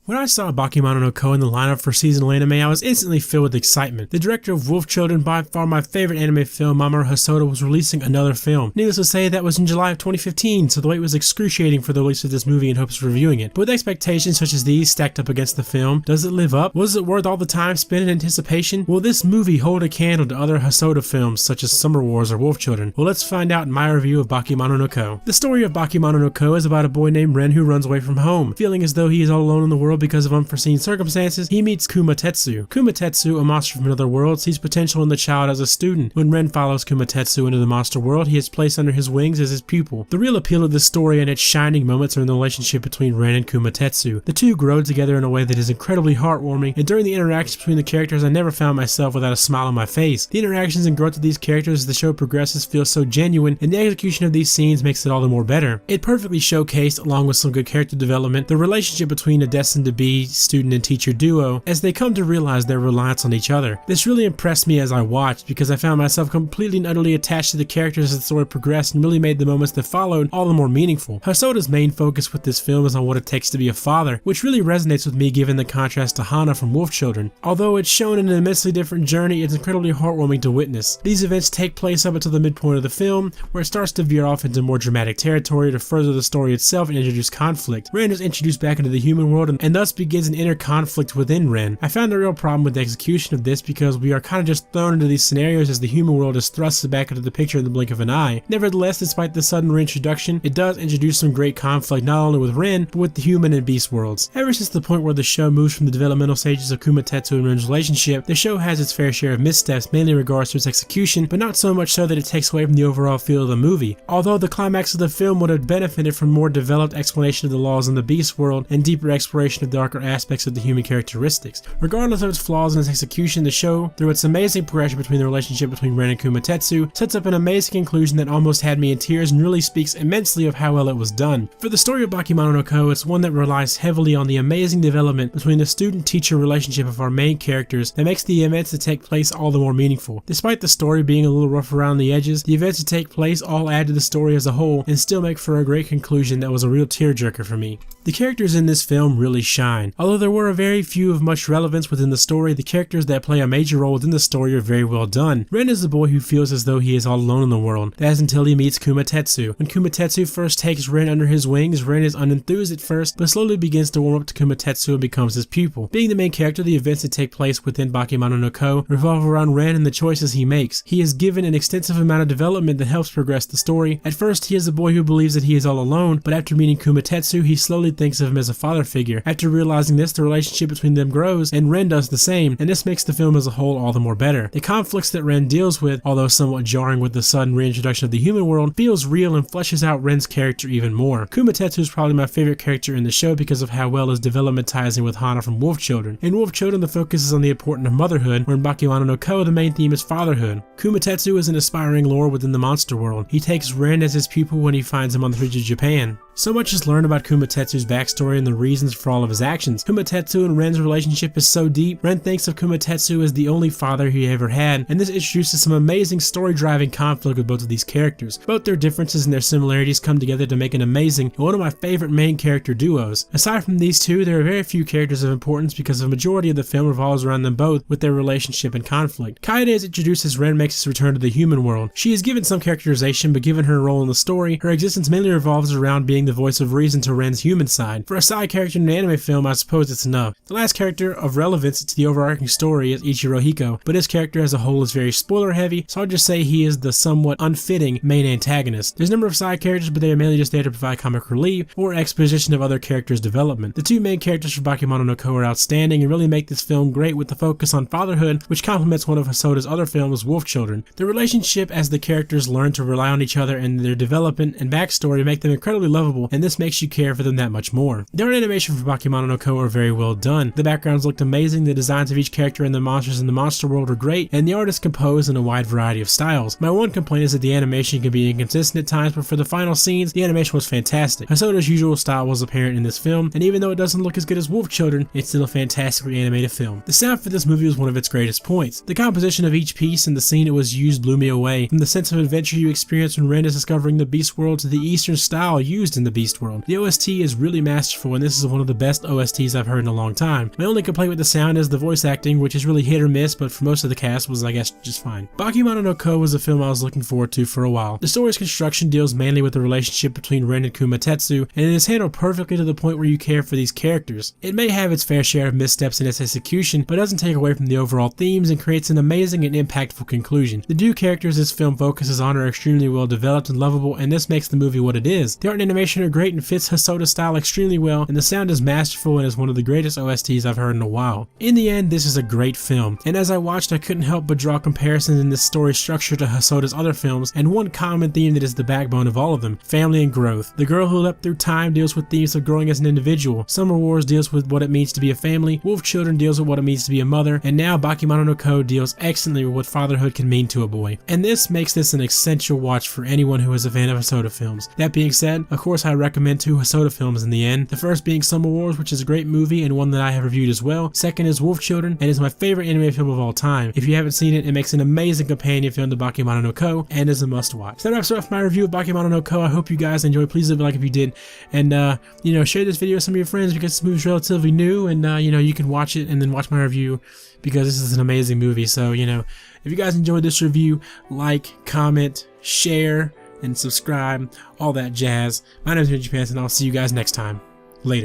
When I saw Bakemono in the lineup for seasonal anime, I was instantly filled with excitement. The director of Wolf Children, by far my favorite anime film, Mamoru Hosoda, was releasing another film. Needless to say, that was in July of 2015, so the wait was excruciating for the release of this movie in hopes of reviewing it. But with expectations such as these stacked up against the film, does it live up? Was it worth all the time spent in anticipation? Will this movie hold a candle to other Hosoda films such as Summer Wars or Wolf Children? Well, let's find out in my review of Bakemono. The story of Bakemono is about a boy named Ren who runs away from home. Feeling as though he is all alone in the world because of unforeseen circumstances, he meets Kumatetsu. Kumatetsu, a monster from another world, sees potential in the child as a student. When Ren follows Kumatetsu into the monster world, he is placed under his wings as his pupil. The real appeal of this story and its shining moments are in the relationship between Ren and Kumatetsu. The two grow together in a way that is incredibly heartwarming, and during the interactions between the characters, I never found myself without a smile on my face. The interactions and growth of these characters as the show progresses feel so genuine, and the execution of these scenes makes it all the more better. It perfectly showcased, along with some good character development, the relationship between a destined-to-be student and teacher duo as they come to realize their reliance on each other. This really impressed me as I watched because I found myself completely and utterly attached to the characters as the story progressed and really made the moments that followed all the more meaningful. Hosoda's main focus with this film is on what it takes to be a father, which really resonates with me given the contrast to Hana from Wolf Children. Although it's shown in an immensely different journey, it's incredibly heartwarming to witness. These events take place up until the midpoint of the film, where it starts to veer off into more dramatic territory to further the story itself and introduce conflict. Ren is introduced back into the human world and thus begins an inner conflict within Ren. I found a real problem with the execution of this because we are kind of just thrown into these scenarios as the human world is thrusted back into the picture in the blink of an eye. Nevertheless, despite the sudden reintroduction, it does introduce some great conflict not only with Ren, but with the human and beast worlds. Ever since the point where the show moves from the developmental stages of Kumatetsu and Ren's relationship, the show has its fair share of missteps, mainly in regards to its execution, but not so much so that it takes away from the overall feel of the movie. Although the climax of the film would have benefited from more developed explanation of the laws in the beast world and deeper exploration of darker aspects of the human characteristics. Regardless of its flaws in its execution, the show, through its amazing progression between the relationship between Ren and Kumatetsu, sets up an amazing conclusion that almost had me in tears and really speaks immensely of how well it was done. For the story of Bakemono, it's one that relies heavily on the amazing development between the student-teacher relationship of our main characters that makes the events that take place all the more meaningful. Despite the story being a little rough around the edges, the events that take place all add to the story as a whole and still make for a great conclusion that was a real tearjerker for me. The characters in this film really shine. Although there were a very few of much relevance within the story, the characters that play a major role within the story are very well done. Ren is the boy who feels as though he is all alone in the world. That is until he meets Kumatetsu. When Kumatetsu first takes Ren under his wings, Ren is unenthused at first, but slowly begins to warm up to Kumatetsu and becomes his pupil. Being the main character, the events that take place within Bakemono revolve around Ren and the choices he makes. He is given an extensive amount of development that helps progress the story. At first, he is a boy who believes that he is all alone, but after meeting Kumatetsu, he slowly thinks of him as a father figure. After realizing this, the relationship between them grows, and Ren does the same, and this makes the film as a whole all the more better. The conflicts that Ren deals with, although somewhat jarring with the sudden reintroduction of the human world, feels real and fleshes out Ren's character even more. Kumatetsu is probably my favorite character in the show because of how well his development ties in with Hana from Wolf Children. In Wolf Children, the focus is on the importance of motherhood, where in Bakemono the main theme is fatherhood. Kumatetsu is an aspiring lord within the monster world. He takes Ren as his pupil when he finds him on the streets of Japan. So much is learned about Kumatetsu's backstory and the reasons for all of his actions. Kumatetsu and Ren's relationship is so deep, Ren thinks of Kumatetsu as the only father he ever had, and this introduces some amazing story-driving conflict with both of these characters. Both their differences and their similarities come together to make an amazing and one of my favorite main character duos. Aside from these two, there are very few characters of importance because the majority of the film revolves around them both with their relationship and conflict. Kaede is introduced as Ren makes his return to the human world. She is given some characterization, but given her role in the story, her existence mainly revolves around being the voice of reason to Ren's human side. For a side character in an anime film, I suppose it's enough. The last character of relevance to the overarching story is Ichiro Hiko, but his character as a whole is very spoiler heavy, so I'll just say he is the somewhat unfitting main antagonist. There's a number of side characters, but they are mainly just there to provide comic relief or exposition of other characters' development. The two main characters for Bakemono are outstanding and really make this film great with the focus on fatherhood, which complements one of Hosoda's other films, Wolf Children. The relationship as the characters learn to rely on each other and their development and backstory make them incredibly lovable, and this makes you care for them that much more. The art animation for Bakemono are very well done. The backgrounds looked amazing, the designs of each character and the monsters in the monster world are great, and the art is composed in a wide variety of styles. My one complaint is that the animation can be inconsistent at times, but for the final scenes, the animation was fantastic. Hosoda's usual style was apparent in this film, and even though it doesn't look as good as Wolf Children, it's still a fantastically animated film. The sound for this movie was one of its greatest points. The composition of each piece and the scene it was used blew me away, from the sense of adventure you experience when Ren is discovering the beast world to the eastern style used in the Beast world. The OST is really masterful, and this is one of the best OSTs I've heard in a long time. My only complaint with the sound is the voice acting, which is really hit or miss, but for most of the cast was, I guess, just fine. Bakemono no Ko was a film I was looking forward to for a while. The story's construction deals mainly with the relationship between Ren and Kumatetsu, and it is handled perfectly to the point where you care for these characters. It may have its fair share of missteps in its execution, but doesn't take away from the overall themes and creates an amazing and impactful conclusion. The two characters this film focuses on are extremely well developed and lovable, and this makes the movie what it is. The art and animation are great and fits Hosoda's style extremely well, and the sound is masterful and is one of the greatest OSTs I've heard in a while. In the end, this is a great film, and as I watched I couldn't help but draw comparisons in this story structure to Hosoda's other films, and one common theme that is the backbone of all of them: family and growth. The Girl Who Leapt Through Time deals with themes of growing as an individual, Summer Wars deals with what it means to be a family, Wolf Children deals with what it means to be a mother, and now Bakemono no Ko deals excellently with what fatherhood can mean to a boy. And this makes this an essential watch for anyone who is a fan of Hosoda films. That being said, of course I recommend two Hosoda films in the end. The first being Summer Wars, which is a great movie and one that I have reviewed as well. Second is Wolf Children, and is my favorite anime film of all time. If you haven't seen it, it makes an amazing companion film to Bakemono no Ko, and is a must watch. So that wraps up my review of Bakemono no Ko. I hope you guys enjoyed. Please leave a like if you did, and share this video with some of your friends because this movie is relatively new, and you can watch it and then watch my review because this is an amazing movie. So if you guys enjoyed this review, like, comment, share, and subscribe, all that jazz. My name is Japan, and I'll see you guys next time. Later.